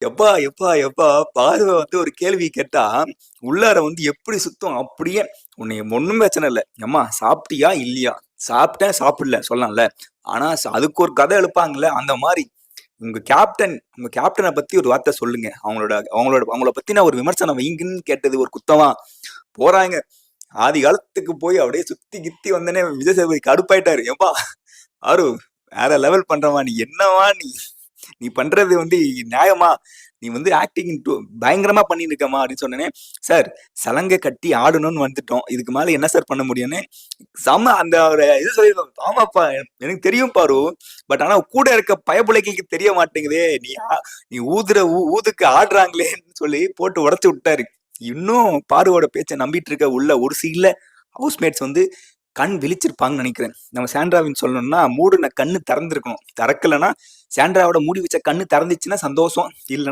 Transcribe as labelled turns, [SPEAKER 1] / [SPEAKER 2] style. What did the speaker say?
[SPEAKER 1] எப்பா எப்பா எப்பா பார்வை வந்து ஒரு கேள்வி கேட்டா உள்ளார வந்து எப்படி சுத்தம் அப்படியே. உன்னை ஒண்ணும் பிரச்சனை இல்லை, அம்மா சாப்பிட்டியா இல்லையா, சாப்பிட்டேன் சாப்பிடல சொல்லலாம்ல. ஆனா அதுக்கு ஒரு கதை எழுப்பாங்கல்ல அந்த மாதிரி. உங்க கேப்டனை பத்தி ஒரு வார்த்தை சொல்லுங்க, அவங்கள பத்தின ஒரு விமர்சனம் வைங்கன்னு கேட்டது ஒரு குத்தமா போறாங்க. ஆதி காலத்துக்கு போய் அப்படியே சுத்தி கித்தி வந்தனே விஜய் சேதுபதி கடுப்பாயிட்டாரு. ஏப்பா ஆரு, வேற லெவல் பண்றமா நீ, என்னவா நீ, நீ பண்றது வந்து நியாயமா, நீ வந்து ஆக்டிங் பயங்கரமா பண்ணிட்டு இருக்கமா அப்படின்னு சொன்னேனே. சார் சலங்கை கட்டி ஆடணும்னு வந்துட்டோம், இதுக்கு மேல என்ன சார் பண்ண முடியும்னு செம அந்த ஒரு இது சொல்லிருக்கோம். ஆமாப்பா எனக்கு தெரியும் பாரு, பட் ஆனா கூட இருக்க பயப்புலைகளுக்கு தெரிய மாட்டேங்குதே, நீ ஊதுற ஊதுக்கு ஆடுறாங்களேன்னு சொல்லி போட்டு உடச்சு விட்டாரு. இன்னும் பாருவோட பேச்சை நம்பிட்டு இருக்க உள்ள ஒரு சீன்ல ஹவுஸ்மேட்ஸ் வந்து கண் விழிச்சிருப்பாங்கன்னு நினைக்கிறேன். நம்ம சாண்ட்ராவின் சொல்லணும்னா மூடுன கண்ணு திறந்திருக்கணும், திறக்கலன்னா சாண்ட்ராவோட மூடி வச்ச கண்ணு திறந்துச்சுன்னா சந்தோஷம், இல்லைன்னா